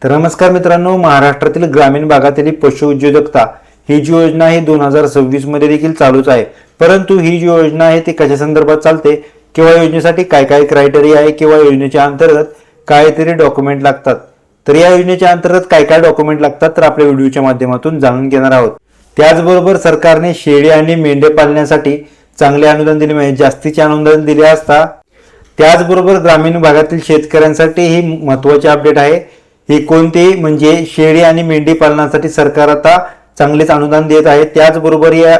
तर नमस्कार मित्रांनो, महाराष्ट्रातील ग्रामीण भागातील पशु उद्योजकता ही जी योजना आहे 2026 मध्ये देखील चालूच आहे। परंतु ही जी योजना आहे ती कशा संदर्भात चालते किंवा योजनेसाठी काय काय क्रायटेरिया आहे किंवा योजनेच्या अंतर्गत काहीतरी डॉक्युमेंट लागतात, तर या योजनेच्या अंतर्गत काय काय डॉक्युमेंट लागतात तर आपल्या व्हिडिओच्या माध्यमातून जाणून घेणार आहोत। त्याचबरोबर सरकारने शेळी आणि मेंढे पालण्यासाठी चांगले अनुदान दिले, म्हणजे जास्तीचे अनुदान दिले असता। त्याचबरोबर ग्रामीण भागातील शेतकऱ्यांसाठी ही महत्त्वाची अपडेट आहे। ही कोणती म्हणजे शेळी आणि मेंढी पालनासाठी सरकार आता चांगलेच अनुदान देत आहे। त्याचबरोबर या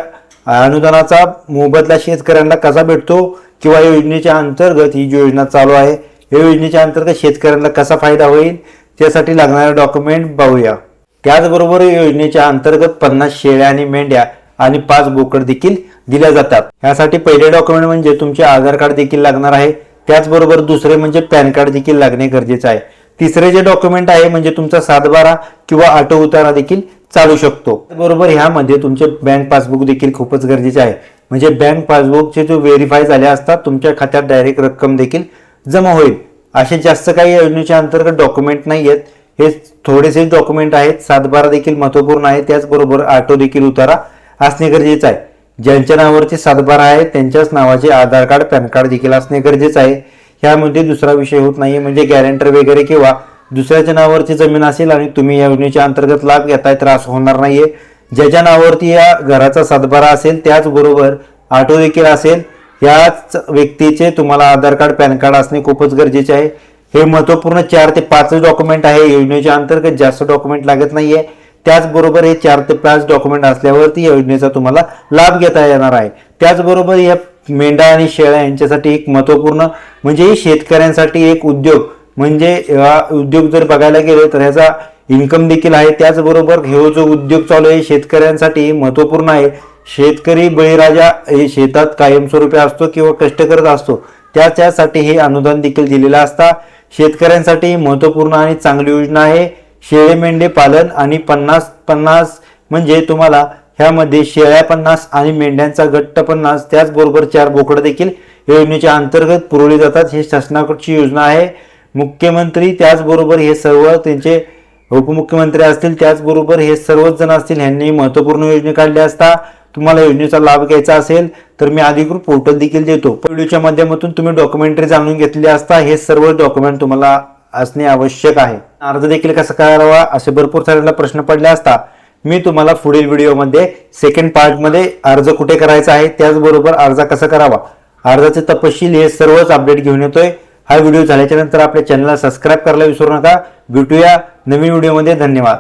अनुदानाचा मोबदला शेतकऱ्यांना कसा भेटतो किंवा या योजनेच्या अंतर्गत ही योजना चालू आहे, या योजनेच्या अंतर्गत शेतकऱ्यांना कसा फायदा होईल त्यासाठी लागणारे डॉक्युमेंट पाहूया। त्याचबरोबर या योजनेच्या अंतर्गत 50 शेळ्या आणि मेंढ्या आणि 5 बोकड देखील दिल्या जातात। यासाठी पहिले डॉक्युमेंट म्हणजे तुमचे आधार कार्ड देखील लागणार आहे। त्याचबरोबर दुसरे म्हणजे पॅन कार्ड देखील लागणे गरजेचे आहे। तिसरे जे डॉक्युमेंट आहे म्हणजे तुमचा 7/12 किंवा ऑटो उतारा देखील चालू शकतो। बरोबर ह्यामध्ये तुमचे बँक पासबुक देखील खूपच गरजेचे आहे, म्हणजे बँक पासबुकचे जो व्हेरीफाय झाले असतात तुमच्या खात्यात डायरेक्ट रक्कम देखील जमा होईल। असे जास्त काही योजनेच्या अंतर्गत डॉक्युमेंट नाही आहेत, हे थोडेसे डॉक्युमेंट आहेत। 7/12 देखील महत्त्वपूर्ण आहे, त्याचबरोबर ऑटो देखील उतारा असणे गरजेचे आहे। ज्यांच्या नावावरती 7/12 आहे त्यांच्याच नावाचे आधार कार्ड पॅन कार्ड देखील असणे गरजेचे आहे। ह्यामध्ये दुसरा विषय होत नाहीये, म्हणजे गॅरेंटर वगैरे किंवा दुसऱ्याच्या नावावरती जमीन असेल आणि तुम्ही या योजनेच्या अंतर्गत लाभ घेताय तर असं होणार नाहीये। ज्याच्या नावावरती या घराचा 7/12 असेल त्याचबरोबर ऑटो देखील असेल, याच व्यक्तीचे तुम्हाला आधार कार्ड पॅन कार्ड असणे खूपच गरजेचे आहे। हे महत्त्वपूर्ण 4 ते 5 डॉक्युमेंट आहे। योजनेच्या अंतर्गत जास्त डॉक्युमेंट लागत नाहीये। त्याचबरोबर हे 4 ते 5 डॉक्युमेंट असल्यावरती या योजनेचा तुम्हाला लाभ घेता येणार आहे। त्याचबरोबर या मेंढा आणि शेळ्या यांच्यासाठी एक महत्त्वपूर्ण म्हणजे शेतकऱ्यांसाठी एक उद्योग, म्हणजे उद्योग जर बघायला गेले तर ह्याचा इन्कम देखील आहे। त्याचबरोबर हे जो उद्योग चालू आहे शेतकऱ्यांसाठी महत्त्वपूर्ण आहे। शेतकरी बळीराजा हे शेतात कायमस्वरूपी असतो किंवा कष्ट करत असतो, त्यासाठी हे अनुदान देखील दिलेलं असता। शेतकऱ्यांसाठी महत्त्वपूर्ण आणि चांगली योजना आहे। शेळी मेंढे पालन आणि 50-50 म्हणजे तुम्हाला ह्यामध्ये शेळ्या 50 आणि मेंढ्यांचा गट्ट 50, त्याचबरोबर 4 बोकड देखील योजनेच्या अंतर्गत पुरवली जातात। ही शासनाकडची योजना आहे। मुख्यमंत्री त्याचबरोबर हे सर्व त्यांचे उपमुख्यमंत्री असतील, त्याचबरोबर हे सर्वच जण असतील, यांनी महत्त्वपूर्ण योजना काढली असता। तुम्हाला योजनेचा लाभ घ्यायचा असेल तर मी अधिकृत पोर्टल देखील देतो। व्हिडिओच्या माध्यमातून तुम्ही डॉक्युमेंटरी जाणून घेतली असता। हे सर्व डॉक्युमेंट तुम्हाला असणे आवश्यक आहे। अर्ज देखील कसा करावा असे भरपूर साऱ्यांना प्रश्न पडले असता। मी तुम्हाला पुढील व्हिडिओमध्ये सेकंड पार्टमध्ये अर्ज कुठे करायचा आहे, त्याचबरोबर अर्ज कसा करावा, अर्जाचे तपशील हे सर्वच अपडेट घेऊन येतोय। हा व्हिडिओ झाल्याच्या नंतर आपल्या चॅनलला सबस्क्राईब करायला विसरू नका। भेटूया नवीन व्हिडिओमध्ये। धन्यवाद।